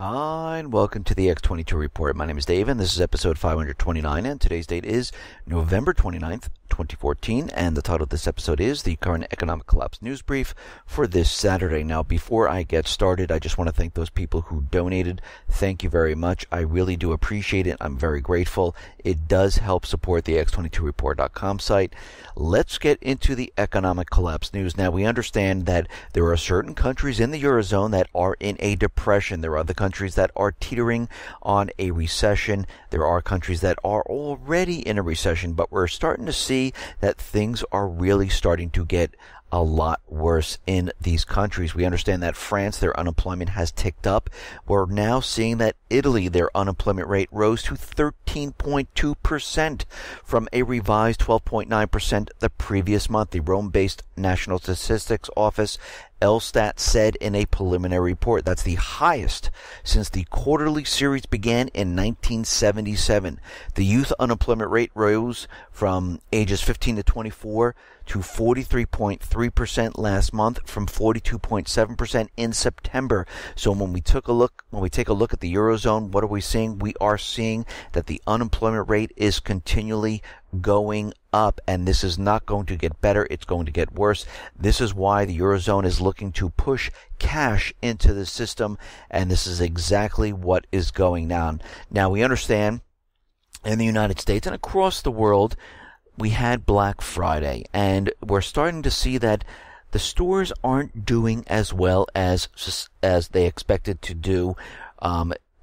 Hi, and welcome to the X22 Report. My name is Dave, and this is episode 529, and today's date is November 29th, 2014, and the title of this episode is the Current Economic Collapse News Brief for this Saturday. Now, before I get started, I just want to thank those people who donated. Thank you very much. I really do appreciate it. I'm very grateful. It does help support the X22Report.com site. Let's get into the economic collapse news. Now, we understand that there are certain countries in the Eurozone that are in a depression. There are other countries that are teetering on a recession. There are countries that are already in a recession, but we're starting to see that things are really starting to get a lot worse in these countries. We understand that France, their unemployment has ticked up. We're now seeing that Italy, their unemployment rate rose to 13.2% from a revised 12.9% the previous month. The Rome-based National Statistics Office, Elstat, said in a preliminary report that's the highest since the quarterly series began in 1977. The youth unemployment rate rose from ages 15 to 24 to 43.3% last month from 42.7% in September. So when we take a look at the Eurozone, what are we seeing? We are seeing that the unemployment rate is continually going up, and this is not going to get better. It's going to get worse. This is why the Eurozone is looking to push cash into the system, and this is exactly what is going on. Now, we understand in the United States and across the world, we had Black Friday, and we're starting to see that the stores aren't doing as well as they expected to do.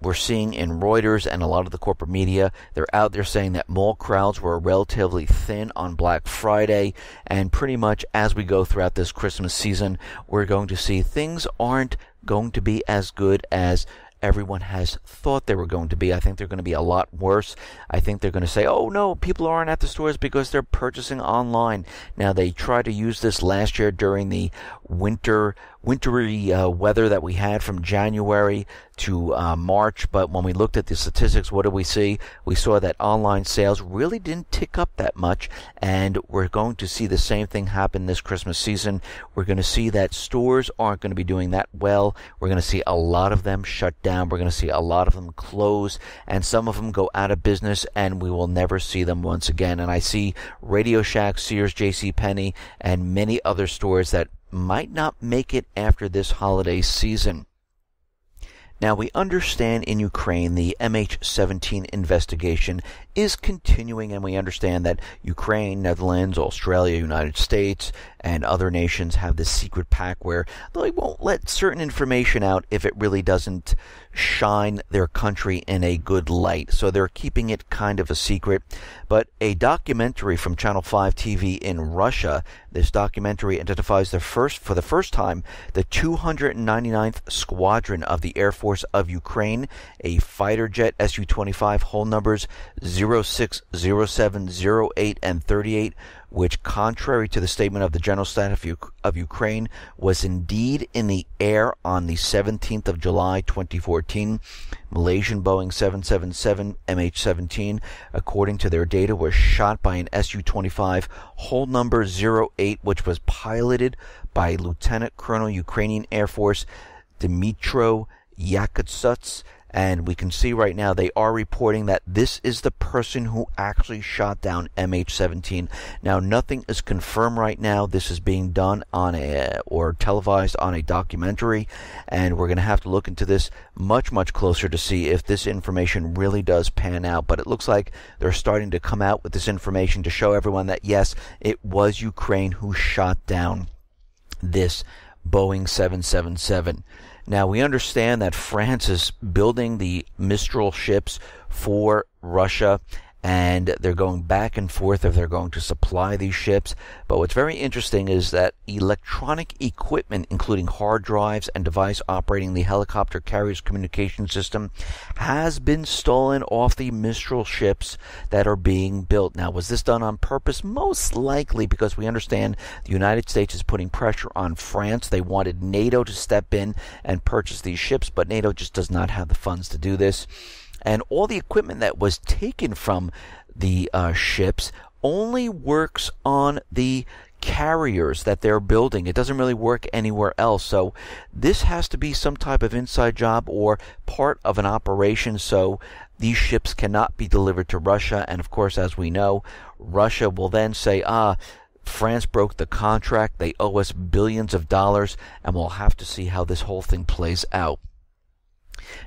We're seeing in Reuters and a lot of the corporate media, they're out there saying that mall crowds were relatively thin on Black Friday, and pretty much as we go throughout this Christmas season, we're going to see things aren't going to be as good as everyone has thought they were going to be. I think they're going to be a lot worse. I think they're going to say, oh no, people aren't at the stores because they're purchasing online. Now, they tried to use this last year during the wintry weather that we had from January to March, but when we looked at the statistics, what did we see? We saw that online sales really didn't tick up that much, and we're going to see the same thing happen this Christmas season. We're going to see that stores aren't going to be doing that well. We're going to see a lot of them shut down. We're going to see a lot of them close, and some of them go out of business, and we will never see them once again. And I see Radio Shack, Sears, JCPenney, and many other stores that might not make it after this holiday season. Now, we understand in Ukraine the MH17 investigation is continuing, and we understand that Ukraine, Netherlands, Australia, United States, and other nations have this secret pact where they won't let certain information out if it really doesn't shine their country in a good light. So they're keeping it kind of a secret. But a documentary from Channel 5 TV in Russia, this documentary identifies for the first time the 299th Squadron of the Air Force of Ukraine, a fighter jet Su-25, hull numbers 06, 07, 08, and 38, which, contrary to the statement of the General Staff of Ukraine, was indeed in the air on the 17th of July, 2014. Malaysian Boeing 777 MH17, according to their data, was shot by an Su-25 hull number 08, which was piloted by Lieutenant Colonel Ukrainian Air Force Dmytro Yakutsats. And we can see right now they are reporting that this is the person who actually shot down MH17. Now, nothing is confirmed right now. This is being done on or televised on a documentary, and we're going to have to look into this much, much closer to see if this information really does pan out. But it looks like they're starting to come out with this information to show everyone that, yes, it was Ukraine who shot down this Boeing 777. Now, we understand that France is building the Mistral ships for Russia, and they're going back and forth if they're going to supply these ships. But what's very interesting is that electronic equipment, including hard drives and device operating the helicopter carrier's communication system, has been stolen off the Mistral ships that are being built. Now, was this done on purpose? Most likely, because we understand the United States is putting pressure on France. They wanted NATO to step in and purchase these ships, but NATO just does not have the funds to do this. And all the equipment that was taken from the ships only works on the carriers that they're building. It doesn't really work anywhere else. So this has to be some type of inside job or part of an operation, so these ships cannot be delivered to Russia. And of course, as we know, Russia will then say, France broke the contract, they owe us billions of dollars, and we'll have to see how this whole thing plays out.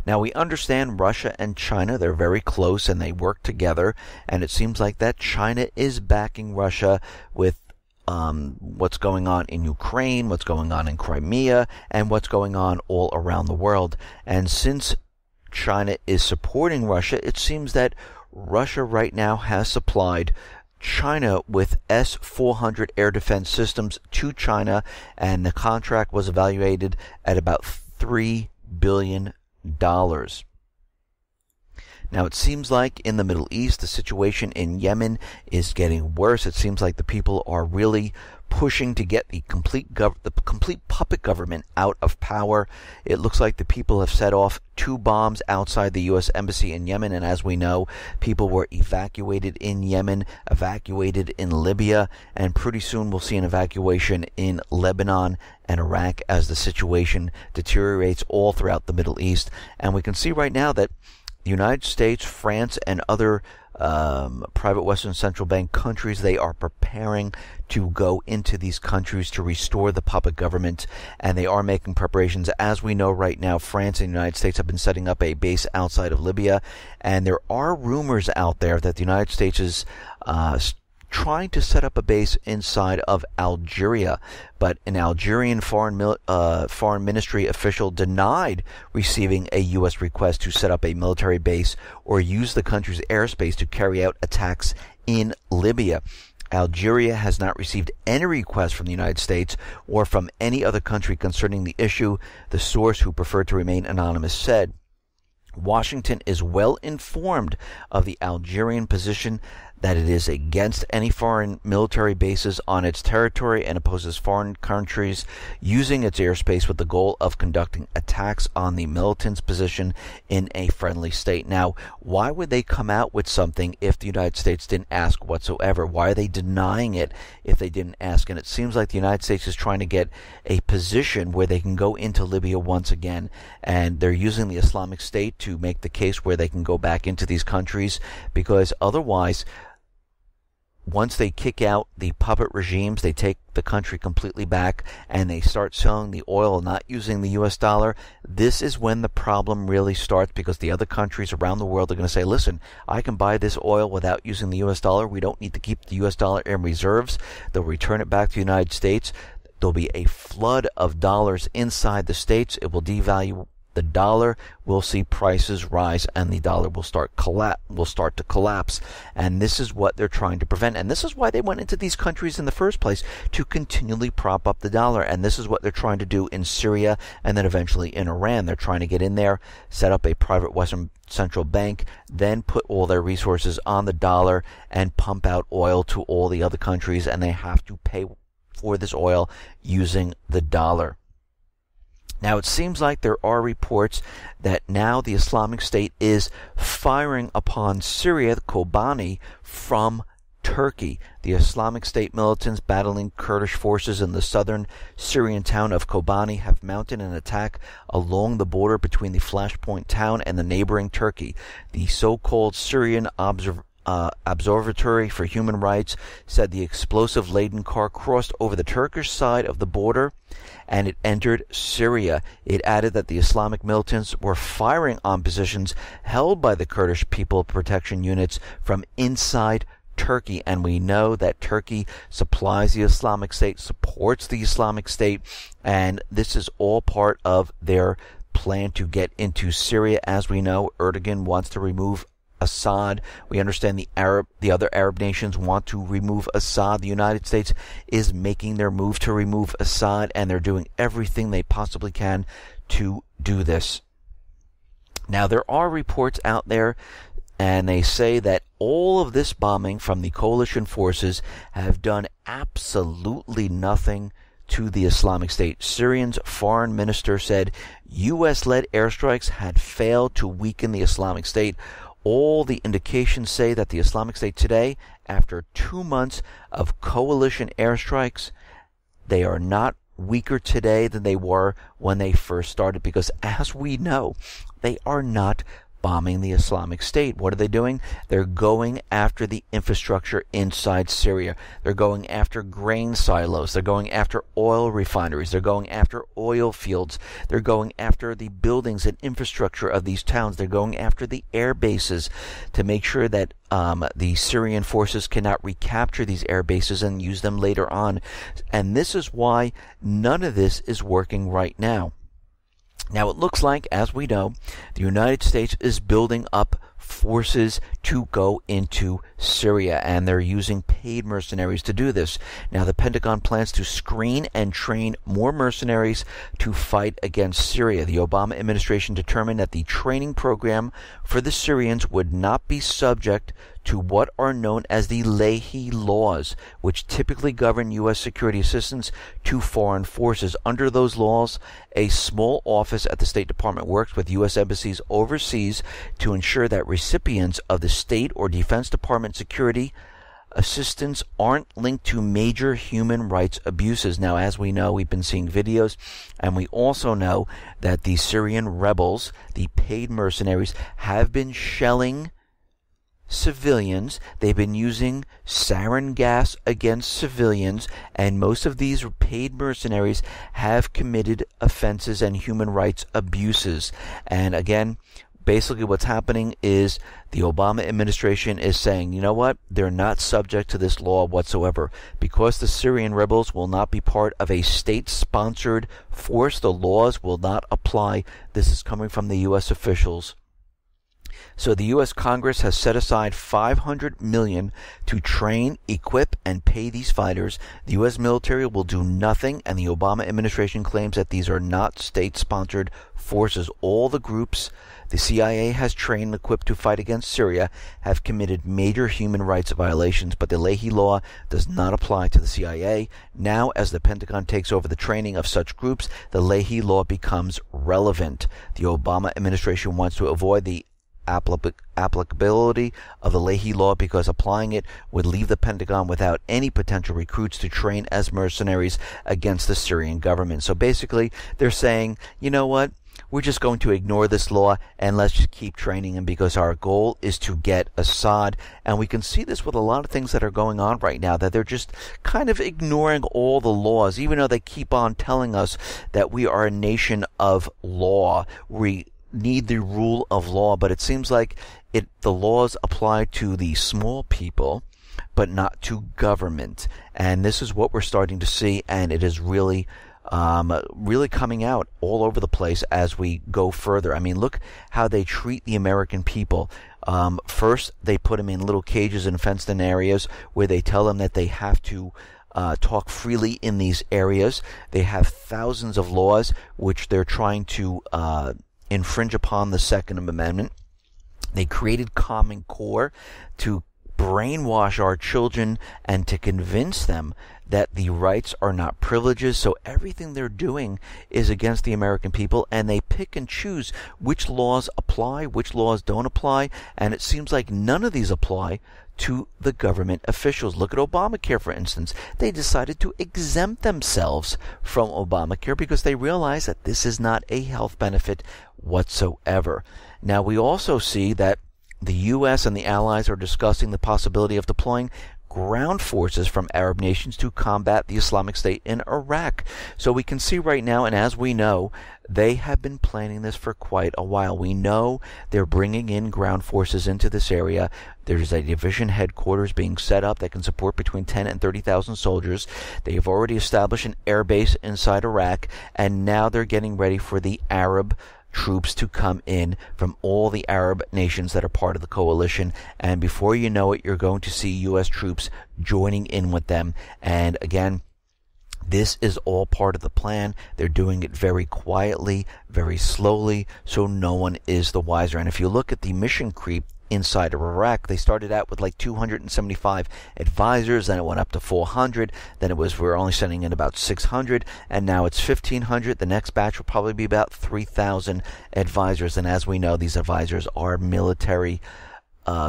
Now, we understand Russia and China, they're very close and they work together, and it seems like that China is backing Russia with what's going on in Ukraine, what's going on in Crimea, and what's going on all around the world. And since China is supporting Russia, it seems that Russia right now has supplied China with S-400 air defense systems to China, and the contract was evaluated at about $3 billion. Now, it seems like in the Middle East, the situation in Yemen is getting worse. It seems like the people are really pushing to get the complete puppet government out of power. It looks like the people have set off 2 bombs outside the U.S. Embassy in Yemen, and as we know, people were evacuated in Yemen, evacuated in Libya, and pretty soon we'll see an evacuation in Lebanon and Iraq as the situation deteriorates all throughout the Middle East. And we can see right now that the United States, France, and other private Western central bank countries, they are preparing to go into these countries to restore the puppet government, and they are making preparations. As we know right now, France and the United States have been setting up a base outside of Libya, and there are rumors out there that the United States is trying to set up a base inside of Algeria, but an Algerian foreign ministry official denied receiving a U.S. request to set up a military base or use the country's airspace to carry out attacks in Libya. Algeria has not received any request from the United States or from any other country concerning the issue, the source, who preferred to remain anonymous, said. Washington is well informed of the Algerian position, that it is against any foreign military bases on its territory and opposes foreign countries using its airspace with the goal of conducting attacks on the militants' position in a friendly state. Now, why would they come out with something if the United States didn't ask whatsoever? Why are they denying it if they didn't ask? And it seems like the United States is trying to get a position where they can go into Libya once again, and they're using the Islamic State to make the case where they can go back into these countries, because otherwise, once they kick out the puppet regimes, they take the country completely back and they start selling the oil, not using the U.S. dollar. This is when the problem really starts, because the other countries around the world are going to say, listen, I can buy this oil without using the U.S. dollar. We don't need to keep the U.S. dollar in reserves. They'll return it back to the United States. There'll be a flood of dollars inside the states. It will devalue the dollar. We'll see prices rise, and the dollar will start to collapse. And this is what they're trying to prevent. And this is why they went into these countries in the first place, to continually prop up the dollar. And this is what they're trying to do in Syria and then eventually in Iran. They're trying to get in there, set up a private Western central bank, then put all their resources on the dollar and pump out oil to all the other countries, and they have to pay for this oil using the dollar. Now, it seems like there are reports that now the Islamic State is firing upon Syria, Kobani, from Turkey. The Islamic State militants battling Kurdish forces in the southern Syrian town of Kobani have mounted an attack along the border between the flashpoint town and the neighboring Turkey. The so-called Syrian Observatory for Human Rights said the explosive-laden car crossed over the Turkish side of the border and it entered Syria. It added that the Islamic militants were firing on positions held by the Kurdish People Protection Units from inside Turkey, and we know that Turkey supplies the Islamic State, supports the Islamic State, and this is all part of their plan to get into Syria. As we know, Erdogan wants to remove Assad. We understand the other Arab nations want to remove Assad. The United States is making their move to remove Assad, and they're doing everything they possibly can to do this. Now, there are reports out there, and they say that all of this bombing from the coalition forces have done absolutely nothing to the Islamic State. Syrian's foreign minister said U.S.-led airstrikes had failed to weaken the Islamic State. all the indications say that the Islamic State today, after 2 months of coalition airstrikes, they are not weaker today than they were when they first started, because as we know, they are not bombing the Islamic State. What are they doing? They're going after the infrastructure inside Syria. They're going after grain silos. They're going after oil refineries. They're going after oil fields. They're going after the buildings and infrastructure of these towns. They're going after the air bases to make sure that the Syrian forces cannot recapture these air bases and use them later on. And this is why none of this is working right now. Now, it looks like, as we know, the United States is building up forces to go into Syria, and they're using paid mercenaries to do this. Now, the Pentagon plans to screen and train more mercenaries to fight against Syria. The Obama administration determined that the training program for the Syrians would not be subject to what are known as the Leahy laws, which typically govern U.S. security assistance to foreign forces. Under those laws, a small office at the State Department works with U.S. embassies overseas to ensure that recipients of the State or Defense Department security assistance aren't linked to major human rights abuses. Now, as we know, we've been seeing videos, and we also know that the Syrian rebels, the paid mercenaries, have been shelling civilians. They've been using sarin gas against civilians, and most of these paid mercenaries have committed offenses and human rights abuses. And again, basically what's happening is the Obama administration is saying, you know what, they're not subject to this law whatsoever. Because the Syrian rebels will not be part of a state-sponsored force, the laws will not apply. This is coming from the U.S. officials. So the U.S. Congress has set aside $500 million to train, equip, and pay these fighters. The U.S. military will do nothing, and the Obama administration claims that these are not state-sponsored forces. All the groups the CIA has trained and equipped to fight against Syria have committed major human rights violations, but the Leahy law does not apply to the CIA. Now, as the Pentagon takes over the training of such groups, the Leahy law becomes relevant. The Obama administration wants to avoid the applicability of the Leahy law because applying it would leave the Pentagon without any potential recruits to train as mercenaries against the Syrian government. So basically, they're saying, you know what? We're just going to ignore this law and let's just keep training him because our goal is to get Assad. And we can see this with a lot of things that are going on right now, that they're just kind of ignoring all the laws, even though they keep on telling us that we are a nation of law. We need the rule of law, but it seems like the laws apply to the small people, but not to government. And this is what we're starting to see, and it is really coming out all over the place as we go further. I mean, look how they treat the American people. First, they put them in little cages and fenced-in areas where they tell them that they have to talk freely in these areas. They have thousands of laws which they're trying to infringe upon the Second Amendment. They created Common Core to brainwash our children and to convince them that the rights are not privileges. So everything they're doing is against the American people, and they pick and choose which laws apply, which laws don't apply, and it seems like none of these apply to the government officials. Look at Obamacare, for instance. They decided to exempt themselves from Obamacare because they realize that this is not a health benefit whatsoever. Now, we also see that the U.S. and the allies are discussing the possibility of deploying ground forces from Arab nations to combat the Islamic State in Iraq. So we can see right now, and as we know, they have been planning this for quite a while. We know they're bringing in ground forces into this area. There's a division headquarters being set up that can support between 10 and 30,000 soldiers. They have already established an air base inside Iraq, and now they're getting ready for the Arab troops to come in from all the Arab nations that are part of the coalition, and before you know it, you're going to see U.S. troops joining in with them. And again, this is all part of the plan. They're doing it very quietly, very slowly, so no one is the wiser. And if you look at the mission creep inside of Iraq, they started out with like 275 advisors, then it went up to 400, then we're only sending in about 600, and now it's 1,500. The next batch will probably be about 3,000 advisors, and as we know, these advisors are military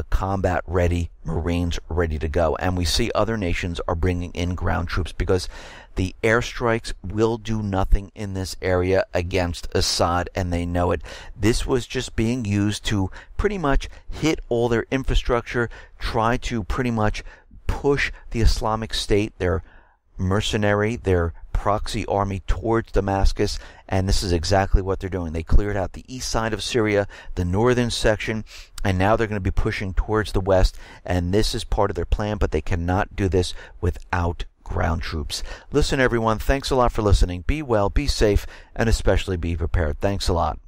combat ready Marines ready to go. And we see other nations are bringing in ground troops because the airstrikes will do nothing in this area against Assad, and they know it. This was just being used to pretty much hit all their infrastructure, try to pretty much push the Islamic State, their mercenary, their proxy army, towards Damascus, and this is exactly what they're doing. They cleared out the east side of Syria, the northern section, and now they're going to be pushing towards the west, and this is part of their plan, but they cannot do this without ground troops. Listen, everyone, thanks a lot for listening. Be well, be safe, and especially be prepared. Thanks a lot.